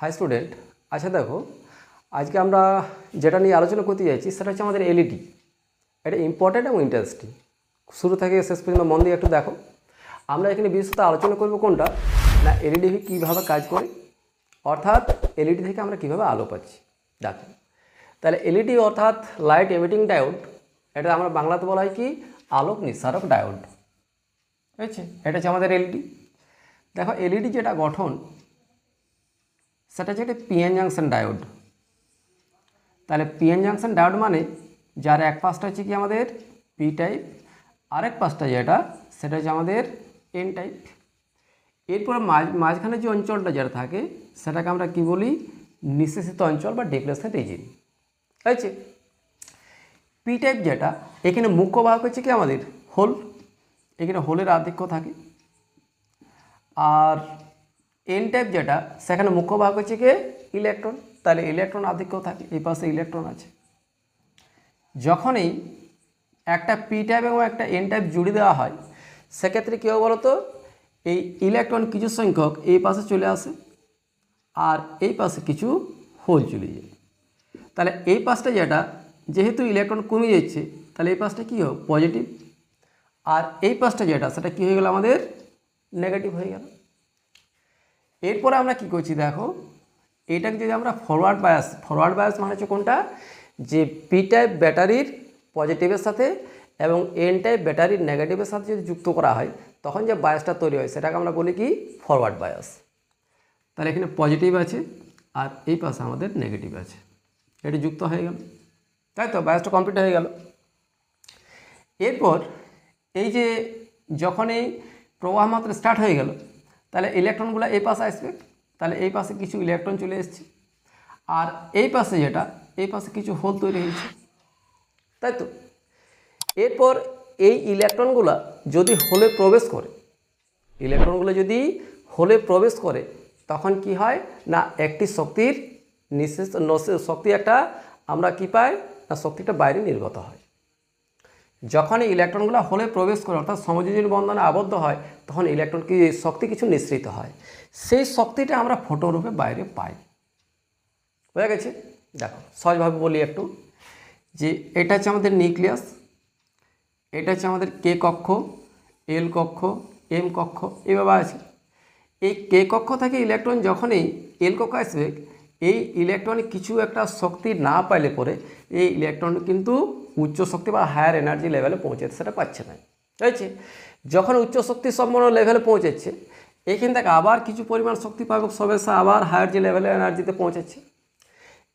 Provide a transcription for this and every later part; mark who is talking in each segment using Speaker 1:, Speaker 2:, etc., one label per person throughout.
Speaker 1: High student. আচ্ছা দেখো, আজকে আমরা যেটা নিয়ে আলোচনা করতে যাচ্ছি সেটা হচ্ছে আমাদের এলইডি। এটা ইম্পর্ট্যান্ট এবং ইন্টারেস্টিং। শুরু থেকে শেষ পর্যন্ত মন দিয়ে একটু দেখো। আমরা এখানে বিশেষত আলোচনা করব কোনটা না, এলইডি কীভাবে কাজ করে, অর্থাৎ এলইডি থেকে আমরা কীভাবে আলো পাচ্ছি। দেখো তাহলে এলইডি অর্থাৎ লাইট এমিটিং ডায়োড, এটা আমরা বাংলাতে বলা হয় কি আলোক নিঃসারক ডায়োড। ঠিক আছে, এটা হচ্ছে আমাদের এলইডি। দেখো এলইডি যেটা গঠন সেটা হচ্ছে একটা পিএন জাংশন ডায়োড। তাহলে পিএন জাংশন ডায়োড মানে যার এক পাশটা হচ্ছে কি আমাদের পি টাইপ, আরেক পাশটা যেটা সেটা হচ্ছে আমাদের এন টাইপ। এরপর মাঝখানে যে অঞ্চলটা যেটা থাকে সেটাকে আমরা কি বলি নিঃশেষিত অঞ্চল বা ডিপ্লেশন রিজিয়ন। ঠিক আছে, পি টাইপ যেটা এখানে মুখ্য বাহক হচ্ছে কি আমাদের হোল, এখানে হোলের আধিক্য থাকে। আর এন টাইপ যেটা সেখানে মুখ্য ভাগ হচ্ছে কি ইলেকট্রন, তাহলে ইলেকট্রন আধিক্য থাকে, এই পাশে ইলেকট্রন আছে। যখনই একটা পি টাইপ এবং একটা এন টাইপ জুড়ে দেওয়া হয় সেক্ষেত্রে কী হবে বলতো, এই ইলেকট্রন কিছু সংখ্যক এই পাশে চলে আসে আর এই পাশে কিছু হোল চলে যায়। তাহলে এই পাশটা যেটা যেহেতু ইলেকট্রন কমে যাচ্ছে তাহলে এই পাশটা কী হবে পজিটিভ, আর এই পাশটা যেটা সেটা কী হয়ে গেল আমাদের নেগেটিভ হয়ে গেল। এরপরে আমরা কি করছি দেখো, এটাকে যদি আমরা ফরওয়ার্ড বায়াস মানে হচ্ছে কোনটা, যে পি টাইপ ব্যাটারির পজিটিভের সাথে এবং এন টাইপ ব্যাটারির নেগেটিভের সাথে যদি যুক্ত করা হয় তখন যে বায়াসটা তৈরি হয় সেটাকে আমরা বলি কি ফরওয়ার্ড বায়াস। তাহলে এখানে পজিটিভ আছে আর এই পাশে আমাদের নেগেটিভ আছে, এটি যুক্ত হয়ে গেল, তাই তো বায়াসটা কমপ্লিট হয়ে গেল। এরপর এই যে যখন এই প্রবাহ মাত্রা স্টার্ট হয়ে গেল তাহলে ইলেকট্রনগুলো এই পাশে আসবে, তাহলে এই পাশে কিছু ইলেকট্রন চলে এসছে আর এই পাশে যেটা এই পাশে কিছু হোল তৈরি হয়েছে, তাই তো। এরপর এই ইলেকট্রনগুলো যদি হোলে প্রবেশ করে, ইলেকট্রনগুলো যদি হোলে প্রবেশ করে তখন কি হয় না একটি শক্তির শক্তি একটা আমরা কি পাই না শক্তিটা বাইরে নির্গত হয়। যখন এই ইলেকট্রনগুলো হোলে প্রবেশ করে অর্থাৎ সমযোজী বন্ধনে আবদ্ধ হয় তখন ইলেকট্রন কি শক্তি কিছু নিঃসৃত হয়, সেই শক্তিটা আমরা ফোটন রূপে বাইরে পাই। বুঝা গেছে? দেখো সহজভাবে বলি একটু, যে এটা হচ্ছে আমাদের নিউক্লিয়াস, এটা হচ্ছে আমাদের কে কক্ষ, এল কক্ষ, এম কক্ষ এভাবে আছে। এই কে কক্ষ থেকে ইলেকট্রন যখনই এল কক্ষ আসবে এই ইলেকট্রনে কিছু একটা শক্তি না পাইলে পরে এই ইলেকট্রন কিন্তু উচ্চ শক্তি বা হায়ার এনার্জি লেভেলে পৌঁছাতে সেটা পাচ্ছে না। ঠিক আছে, যখন উচ্চ শক্তি সম্পন্ন লেভেলে পৌঁছাচ্ছে এখান থেকে আবার কিছু পরিমাণ শক্তি পাবে সবে আবার হায়ার যে লেভেলে এনার্জিতে পৌঁছাচ্ছে।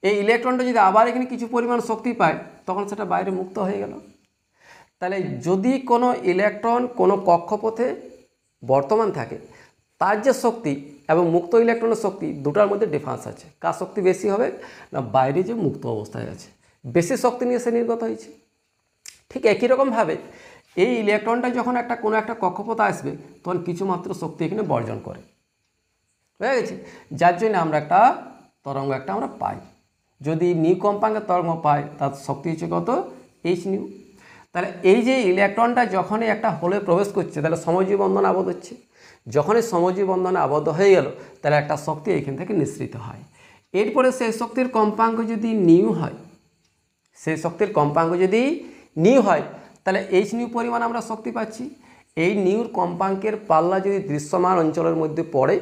Speaker 1: এই ইলেকট্রনটা যদি আবার এখানে কিছু পরিমাণ শক্তি পায় তখন সেটা বাইরে মুক্ত হয়ে গেল। তাহলে যদি কোনো ইলেকট্রন কোনো কক্ষপথে বর্তমান থাকে তার যে শক্তি এবং মুক্ত ইলেকট্রনের শক্তি দুটার মধ্যে ডিফারেন্স আছে, কার শক্তি বেশি হবে না বাইরে যে মুক্ত অবস্থায় আছে বেশি শক্তি নিয়ে সে নির্গত হয়েছে। ঠিক একই রকমভাবে এই ইলেকট্রনটা যখন কোনো একটা কক্ষপথে আসবে তখন কিছু মাত্র শক্তি এখানে বর্জন করে, হয়ে গেছে, যার জন্য আমরা একটা তরঙ্গ আমরা পাই। যদি নিউ কম্পাঙ্কের তরঙ্গ পাই তার শক্তি হচ্ছে কত এইচ নিউ। তাহলে এই যে ইলেকট্রনটা যখনই একটা হোলে প্রবেশ করছে তাহলে সমযোজী বন্ধনে আবদ্ধ হচ্ছে, যখনই সমযোজী বন্ধনে আবদ্ধ হয়ে গেল তাহলে একটা শক্তি এখান থেকে নিঃসৃত হয়। এরপরে সেই শক্তির কম্পাঙ্ক যদি নিউ হয়, সেই শক্তির কম্পাঙ্ক যদি নিউ হয় তাহলে এইচ নিউ পরিমাণ আমরা শক্তি পাচ্ছি। এই নিউর কম্পাঙ্কের পাল্লা যদি দৃশ্যমান অঞ্চলের মধ্যে পড়ে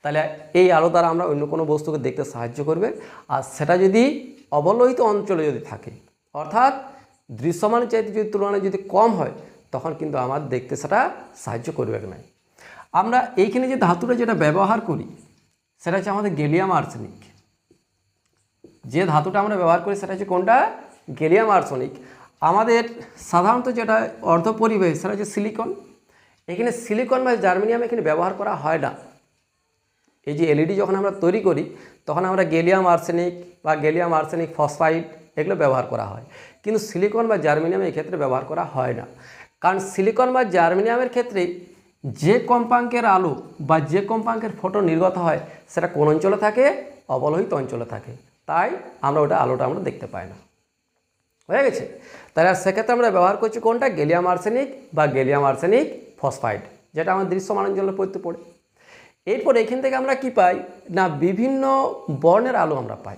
Speaker 1: তাহলে এই আলো দ্বারা আমরা অন্য কোনো বস্তুকে দেখতে সাহায্য করবে, আর সেটা যদি অবলোহিত অঞ্চলে যদি থাকে অর্থাৎ দৃশ্যমান চাইতে যদি তুলনায় যদি কম হয় তখন কিন্তু আমার দেখতে সেটা সাহায্য করবে না। আমরা এইখানে যে ধাতুটা যেটা ব্যবহার করি সেটা হচ্ছে আমাদের গ্যালিয়াম আর্সেনিক। যে ধাতুটা আমরা ব্যবহার করি সেটা হচ্ছে কোনটা গ্যালিয়াম আর্সেনিক। আমাদের সাধারণত যেটা অর্ধপরিবাহী সেটা হচ্ছে সিলিকন। এখানে সিলিকন বা জার্মেনিয়াম এখানে ব্যবহার করা হয় না। এই যে এলইডি যখন আমরা তৈরি করি তখন আমরা গ্যালিয়াম আর্সেনিক বা গ্যালিয়াম আর্সেনিক ফসফাইড এগুলো ব্যবহার করা হয়, কিন্তু সিলিকন বা জার্মেনিয়াম এই ক্ষেত্রে ব্যবহার করা হয় না। কারণ সিলিকন বা জার্মেনিয়ামের ক্ষেত্রে যে কম্পাঙ্কের আলো বা যে কম্পাঙ্কের ফোটন নির্গত হয় সেটা কোন অঞ্চলে থাকে অবলোহিত অঞ্চলে থাকে, তাই আমরা ওটা আলোটা আমরা দেখতে পাই না। হয়ে গেছে, তাহলে সেক্ষেত্রে আমরা ব্যবহার করছি কোনটা গ্যালিয়াম আর্সেনিক বা গ্যালিয়াম আর্সেনিক ফসফাইড, যেটা আমাদের দৃশ্যমান অঞ্চলের পড়তে পড়ে। এরপর এখান থেকে আমরা কি পাই না বিভিন্ন বর্ণের আলো আমরা পাই,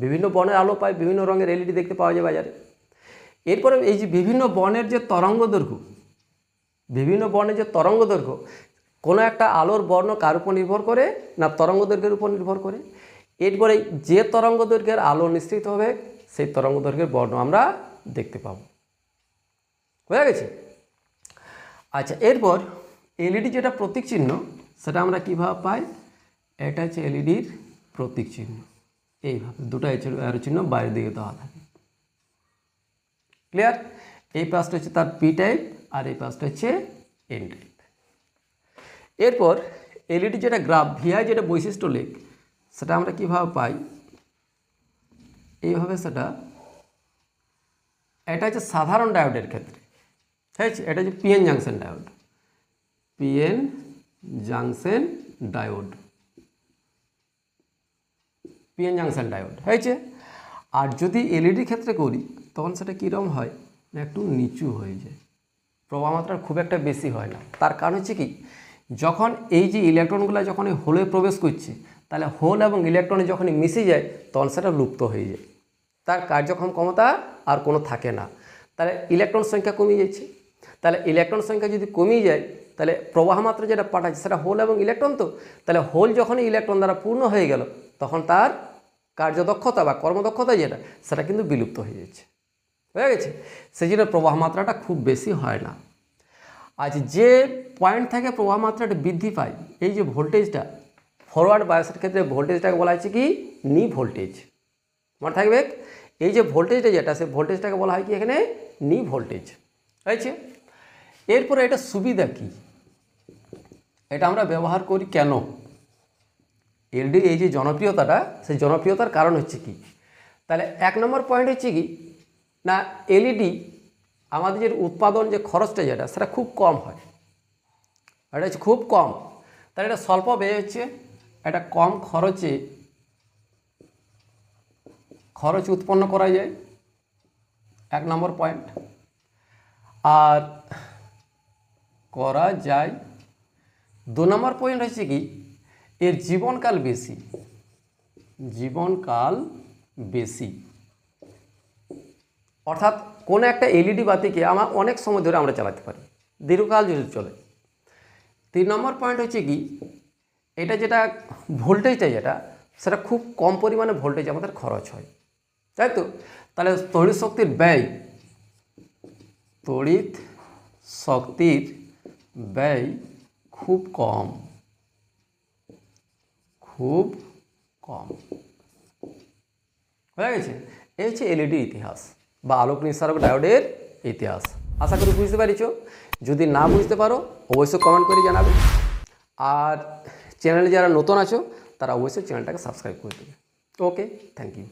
Speaker 1: বিভিন্ন বর্ণের আলো পাই, বিভিন্ন রঙের এলইডি দেখতে পাওয়া যায় বাজারে। এরপরে এই যে বিভিন্ন বর্ণের যে তরঙ্গ দৈর্ঘ্য, বিভিন্ন বর্ণের যে তরঙ্গ দৈর্ঘ্য, কোনো একটা আলোর বর্ণ কার উপর নির্ভর করে না তরঙ্গ দৈর্ঘ্যের উপর নির্ভর করে। এরপরে যে তরঙ্গ দৈর্ঘ্যের আলো নিঃসৃত হবে সেই তরঙ্গ দৈর্ঘ্যের বর্ণ আমরা দেখতে পাব। বোঝা গেছে? আচ্ছা, এরপর এলইডি যেটা প্রতীক চিহ্ন সেটা আমরা কীভাবে পাই? এটা হচ্ছে এলইডির প্রতীক চিহ্ন, এইভাবে দুটো অ্যারো চিহ্ন বাইরের দিকে দেওয়া থাকে। ক্লিয়ার? এই পাশটা হচ্ছে তার পি টাইপ আর এই পাশটা হচ্ছে এন টাইপ। এরপর এলইডি যেটা গ্রাফ ভিআই যেটা বৈশিষ্ট্য লেখ সেটা আমরা কীভাবে পাই? এইভাবে সেটা, এটা হচ্ছে সাধারণ ডায়োডের ক্ষেত্রে, ঠিক আছে? এটা হচ্ছে PN junction diode, PN junction diode, PN junction diode হয়েছে। আর যদি এলইডি ক্ষেত্রে করি তখন সেটা কীরকম হয় না একটু নিচু হয়ে যায়, প্রবাহ মাত্রা খুব একটা বেশি হয় না। তার কারণ হচ্ছে কি, যখন এই যে ইলেকট্রনগুলো যখন এই হোলে প্রবেশ করছে তাহলে হোল এবং ইলেকট্রনে যখন মিশে যায় তখন সেটা লুপ্ত হয়ে যায়, তার কার্যক্ষম ক্ষমতা আর কোনো থাকে না। তাহলে ইলেকট্রন সংখ্যা কমে যাচ্ছে, তাহলে ইলেকট্রন সংখ্যা যদি কমে যায় তাহলে প্রবাহ মাত্রা যেটা পাঠাচ্ছে সেটা হোল এবং ইলেকট্রন, তো তাহলে হোল যখনই ইলেকট্রন দ্বারা পূর্ণ হয়ে গেল তখন তার কার্যদক্ষতা বা কর্মদক্ষতা যেটা সেটা কিন্তু বিলুপ্ত হয়ে যাচ্ছে। হয়ে গেছে? সেই জন্য প্রবাহ মাত্রাটা খুব বেশি হয় না। আজ যে পয়েন্ট থেকে প্রবাহ মাত্রাটা বৃদ্ধি পায়, এই যে ভোল্টেজটা, ফরওয়ার্ড বায়াসের ক্ষেত্রে ভোল্টেজটাকে বলা হচ্ছে কি নি ভোল্টেজ, মনে থাকবে। এই যে ভোল্টেজটা যেটা সেই ভোল্টেজটাকে বলা হয় কি এখানে নি ভোল্টেজ হয়েছে। এরপরে এটা সুবিধা কি, এটা আমরা ব্যবহার করি কেন? এলইডির এই যে জনপ্রিয়তাটা, সেই জনপ্রিয়তার কারণ হচ্ছে কি, তাহলে এক নম্বর পয়েন্ট হচ্ছে কি না এলইডি আমাদের যে উৎপাদন যে খরচটা যেটা সেটা খুব কম হয়, এটা হচ্ছে খুব কম। তাহলে এটা স্বল্প ব্যয় হচ্ছে, এটা কম খরচে খরচ উৎপন্ন করা যায়, এক নম্বর পয়েন্ট। আর করা যায়, দু নম্বর পয়েন্ট হচ্ছে কি এর জীবনকাল বেশি, জীবনকাল বেশি, অর্থাৎ কোনো একটা এলইডি বাতিকে আমরা অনেক সময় ধরে আমরা চালাতে পারি, দীর্ঘকাল যদি চলে। তিন নম্বর পয়েন্ট হচ্ছে কি এটা যেটা ভোল্টেজটা যেটা সেটা খুব কম পরিমাণে ভোল্টেজ আমাদের খরচ হয়, তাই তো? তাহলে তড়িৎ শক্তির ব্যয়, তড়িৎ শক্তির ব্যয় খুব কম, খুব কম। হয়ে গেছে? এই হচ্ছে এলইডির ইতিহাস বা আলোক নিঃসারক ডায়োডের ইতিহাস। আশা করি বুঝতে পারিছো। যদি না বুঝতে পারো অবশ্যই কমেন্ট করে জানাবে। আর চ্যানেলে যারা নতুন আছো তারা অবশ্যই চ্যানেলটাকে সাবস্ক্রাইব করে দেবে। ওকে, থ্যাংক ইউ।